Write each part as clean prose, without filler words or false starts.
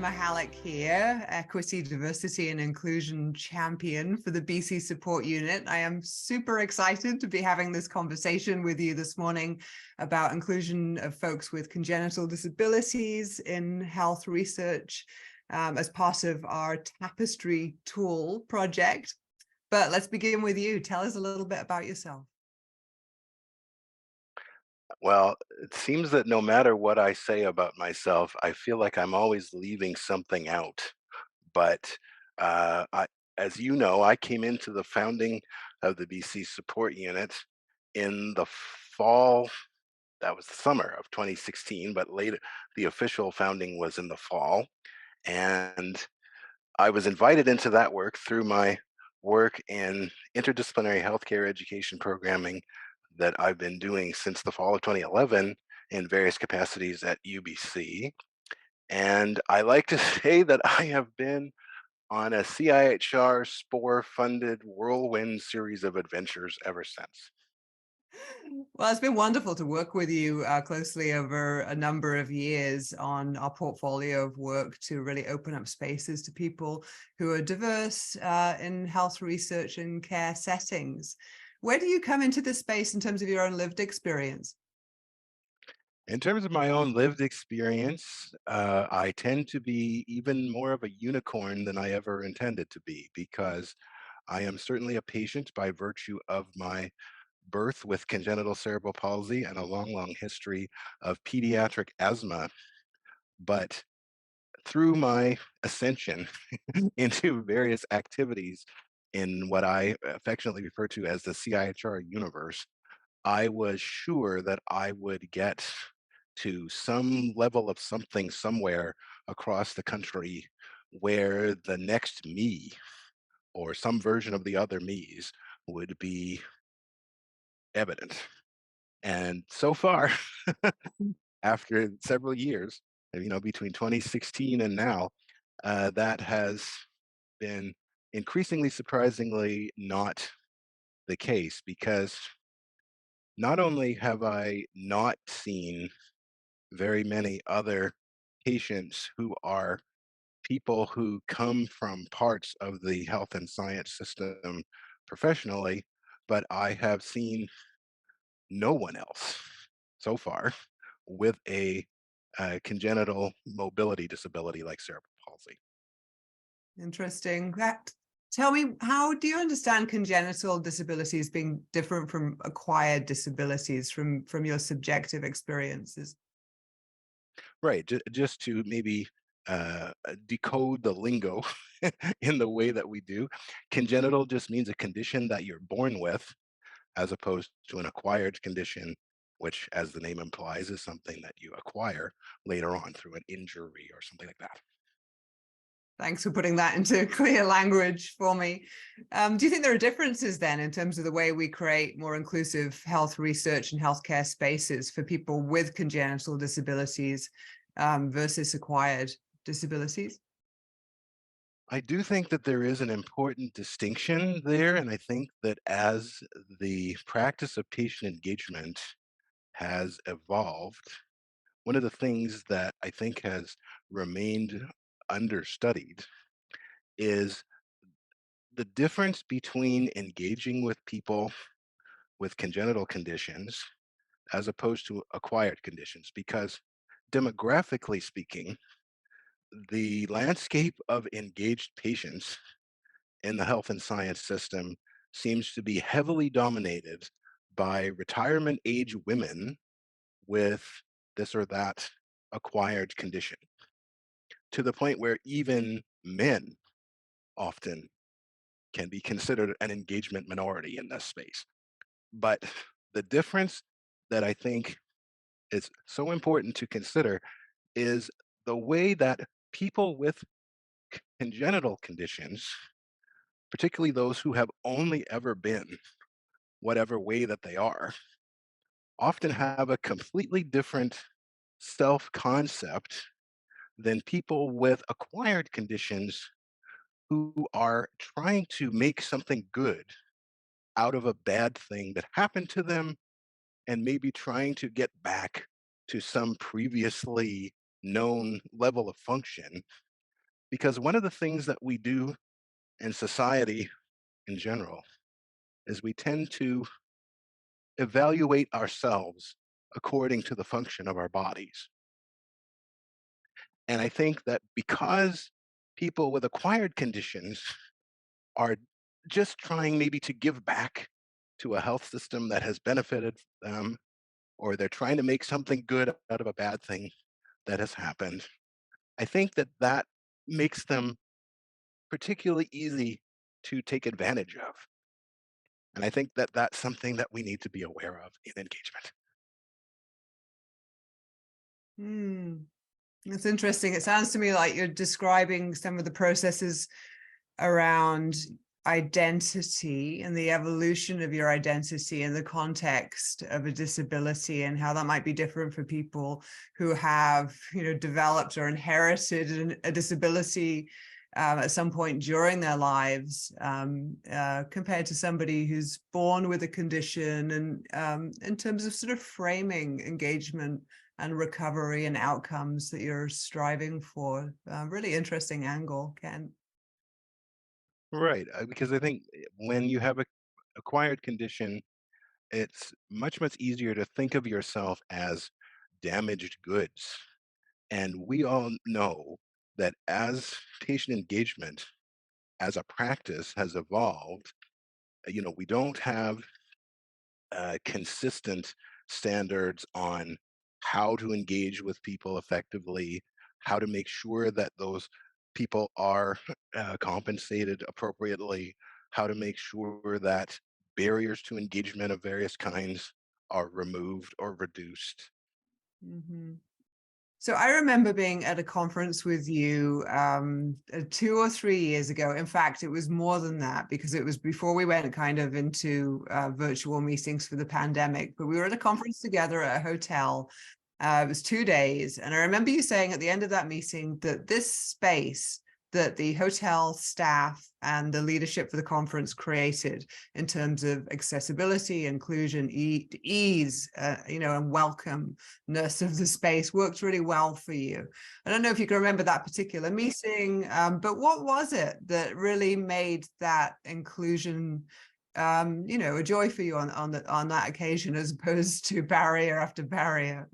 Michalak here, Equity, Diversity and Inclusion Champion for the BC Support Unit. I am super excited to be having this conversation with you this morning about inclusion of folks with congenital disabilities in health research as part of our Tapestry tool project. But let's begin with you. Tell us a little bit about yourself. Well, it seems that no matter what I say about myself, I feel like I'm always leaving something out. But as you know, I came into the founding of the BC Support Unit in the fall. That was the summer of 2016, but later the official founding was in the fall. And I was invited into that work through my work in interdisciplinary healthcare education programming that I've been doing since the fall of 2011 in various capacities at UBC. And I like to say that I have been on a CIHR SPORE funded whirlwind series of adventures ever since. Well, it's been wonderful to work with you closely over a number of years on our portfolio of work to really open up spaces to people who are diverse in health research and care settings. Where do you come into this space in terms of your own lived experience? In terms of my own lived experience, I tend to be even more of a unicorn than I ever intended to be because I am certainly a patient by virtue of my birth with congenital cerebral palsy and a long, long history of pediatric asthma. But through my ascension into various activities in what I affectionately refer to as the CIHR universe, I was sure that I would get to some level of something somewhere across the country where the next me or some version of the other me's would be evident. And so far, after several years, between 2016 and now, that has been increasingly surprisingly not the case because not only have I not seen very many other patients who are people who come from parts of the health and science system professionally, but I have seen no one else so far with a congenital mobility disability like cerebral palsy. Interesting. Tell me, how do you understand congenital disabilities being different from acquired disabilities from your subjective experiences? Right, just to maybe decode the lingo in the way that we do. Congenital just means a condition that you're born with, as opposed to an acquired condition, which, as the name implies, is something that you acquire later on through an injury or something like that. Thanks for putting that into clear language for me. Do you think there are differences then in terms of the way we create more inclusive health research and healthcare spaces for people with congenital disabilities versus acquired disabilities? I do think that there is an important distinction there, and I think that as the practice of patient engagement has evolved, one of the things that I think has remained understudied is the difference between engaging with people with congenital conditions as opposed to acquired conditions. Because demographically speaking, the landscape of engaged patients in the health and science system seems to be heavily dominated by retirement age women with this or that acquired condition, to the point where even men often can be considered an engagement minority in this space. But the difference that I think is so important to consider is the way that people with congenital conditions, particularly those who have only ever been whatever way that they are, often have a completely different self concept than people with acquired conditions who are trying to make something good out of a bad thing that happened to them and maybe trying to get back to some previously known level of function Because one of the things that we do in society in general is we tend to evaluate ourselves according to the function of our bodies. And I think that because people with acquired conditions are just trying maybe to give back to a health system that has benefited them, or they're trying to make something good out of a bad thing that has happened, I think that that makes them particularly easy to take advantage of. And I think that that's something that we need to be aware of in engagement. Hmm. That's interesting. It sounds to me like you're describing some of the processes around identity and the evolution of your identity in the context of a disability, and how that might be different for people who have, developed or inherited a disability at some point during their lives, compared to somebody who's born with a condition, and in terms of sort of framing engagement and recovery and outcomes that you're striving for. Really interesting angle, Ken. Right. Because I think when you have a acquired condition, it's much, much easier to think of yourself as damaged goods. And we all know that as patient engagement as a practice has evolved, we don't have consistent standards on how to engage with people effectively, how to make sure that those people are compensated appropriately, how to make sure that barriers to engagement of various kinds are removed or reduced. Mhm. So I remember being at a conference with you 2 or 3 years ago. In fact, it was more than that, because it was before we went kind of into virtual meetings for the pandemic. But we were at a conference together at a hotel. It was 2 days. And I remember you saying at the end of that meeting that this space that the hotel staff and the leadership for the conference created in terms of accessibility, inclusion, ease, and welcomeness of the space worked really well for you. I don't know if you can remember that particular meeting, but what was it that really made that inclusion a joy for you on that occasion, as opposed to barrier after barrier?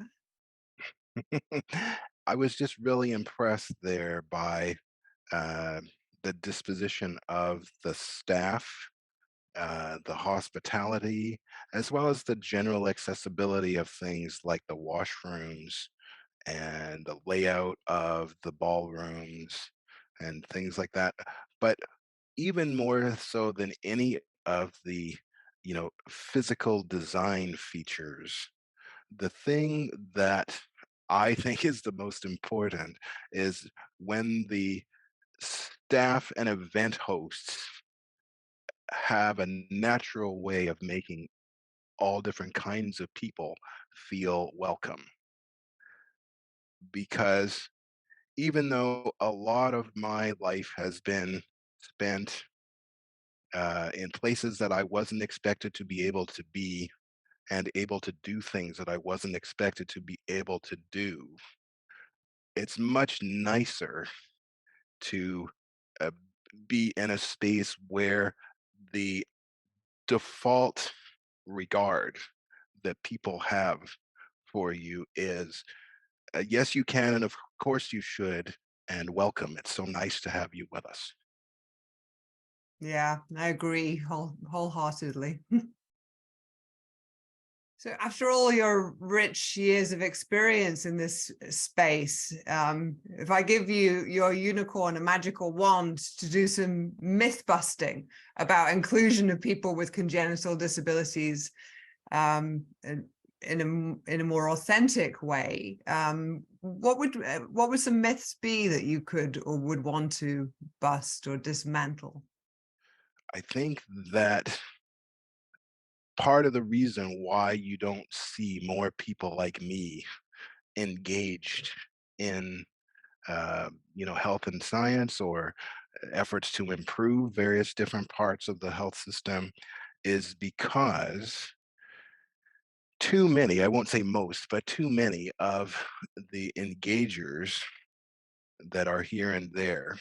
I was just really impressed there by uh, the disposition of the staff, the hospitality, as well as the general accessibility of things like the washrooms and the layout of the ballrooms and things like that. But even more so than any of the, physical design features, the thing that I think is the most important is when the staff and event hosts have a natural way of making all different kinds of people feel welcome. Because even though a lot of my life has been spent in places that I wasn't expected to be able to be, and able to do things that I wasn't expected to be able to do, it's much nicer to uh, be in a space where the default regard that people have for you is yes, you can, and of course you should, and welcome. It's so nice to have you with us. Yeah, I agree wholeheartedly. So after all your rich years of experience in this space, if I give you your unicorn, a magical wand to do some myth busting about inclusion of people with congenital disabilities, in a more authentic way, what would some myths be that you could or would want to bust or dismantle? I think that part of the reason why you don't see more people like me engaged in health and science, or efforts to improve various different parts of the health system, is because too many, I won't say most, but too many of the engagers that are here and there,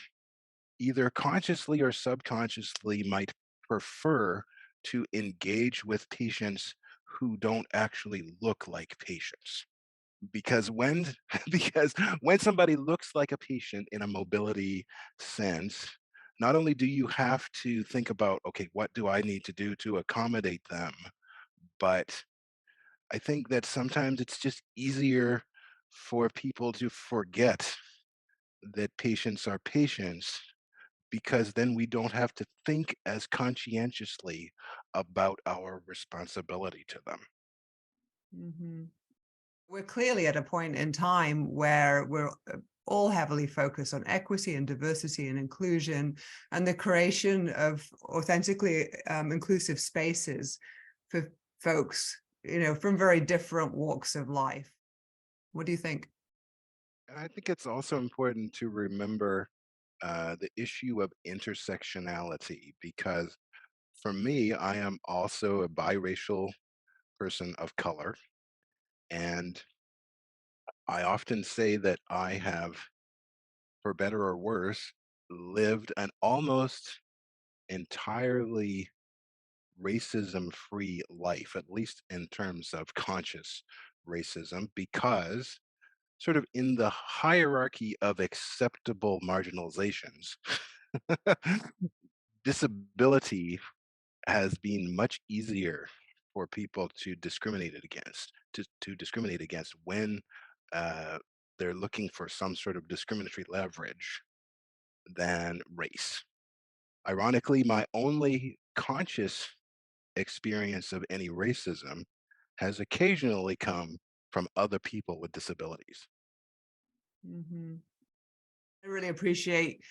either consciously or subconsciously might prefer to engage with patients who don't actually look like patients. Because when because when somebody looks like a patient in a mobility sense, not only do you have to think about, okay, what do I need to do to accommodate them, but I think that sometimes it's just easier for people to forget that patients are patients, because then we don't have to think as conscientiously about our responsibility to them. Mhm. We're clearly at a point in time where we're all heavily focused on equity and diversity and inclusion and the creation of authentically inclusive spaces for folks, from very different walks of life. What do you think? And I think it's also important to remember the issue of intersectionality, because for me, I am also a biracial person of color. And I often say that I have, for better or worse, lived an almost entirely racism free life, at least in terms of conscious racism, because sort of in the hierarchy of acceptable marginalizations, disability has been much easier for people to discriminate against, to discriminate against when uh, they're looking for some sort of discriminatory leverage than race. Ironically, my only conscious experience of any racism has occasionally come from other people with disabilities. Mhm. I really appreciate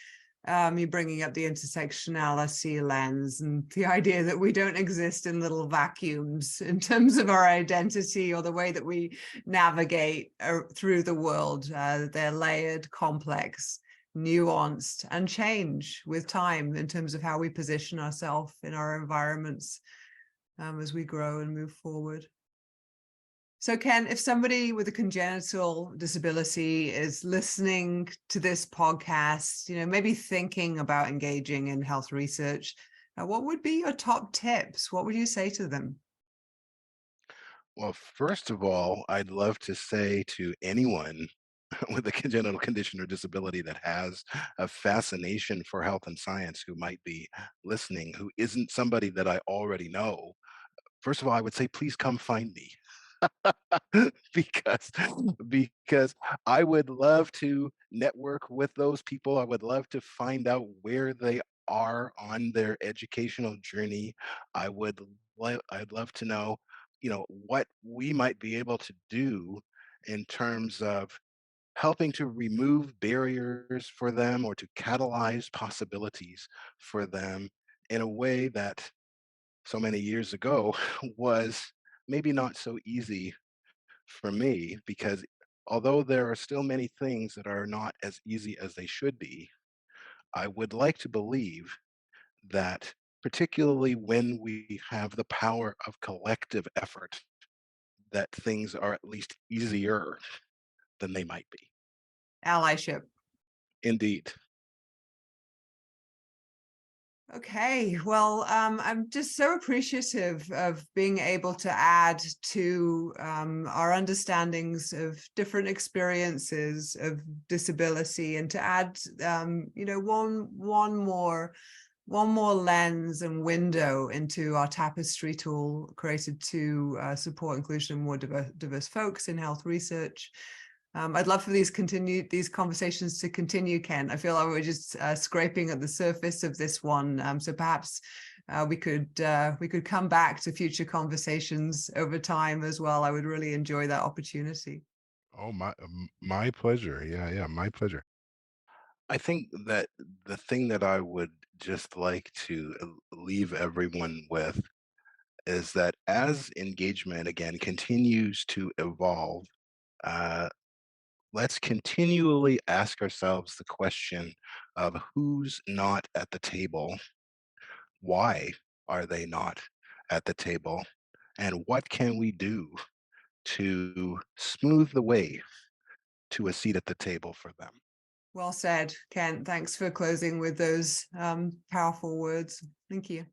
you bringing up the intersectionality lens and the idea that we don't exist in little vacuums in terms of our identity or the way that we navigate through the world. They're layered, complex, nuanced, and change with time in terms of how we position ourselves in our environments as we grow and move forward. So, Ken, if somebody with a congenital disability is listening to this podcast, maybe thinking about engaging in health research, what would be your top tips? What would you say to them? Well, first of all, I'd love to say to anyone with a congenital condition or disability that has a fascination for health and science who might be listening, who isn't somebody that I already know, first of all, I would say, please come find me. because because I would love to network with those people. I would love to find out where they are on their educational journey. I would I'd love to know, what we might be able to do in terms of helping to remove barriers for them or to catalyze possibilities for them in a way that so many years ago was maybe not so easy for me, because although there are still many things that are not as easy as they should be, I would like to believe that, particularly when we have the power of collective effort, that things are at least easier than they might be. Allyship. Indeed. Okay, well, I'm just so appreciative of being able to add to our understandings of different experiences of disability, and to add, one more lens and window into our Tapestry tool created to support inclusion of more diverse folks in health research. I'd love for these conversations to continue, Ken. I feel like we're just scraping at the surface of this one. So perhaps we could come back to future conversations over time as well. I would really enjoy that opportunity. Oh, my pleasure. Yeah, yeah, my pleasure. I think that the thing that I would just like to leave everyone with is that as engagement again continues to evolve, uh, let's continually ask ourselves the question of who's not at the table, why are they not at the table, and what can we do to smooth the way to a seat at the table for them. Well said, Kent. Thanks for closing with those powerful words. Thank you.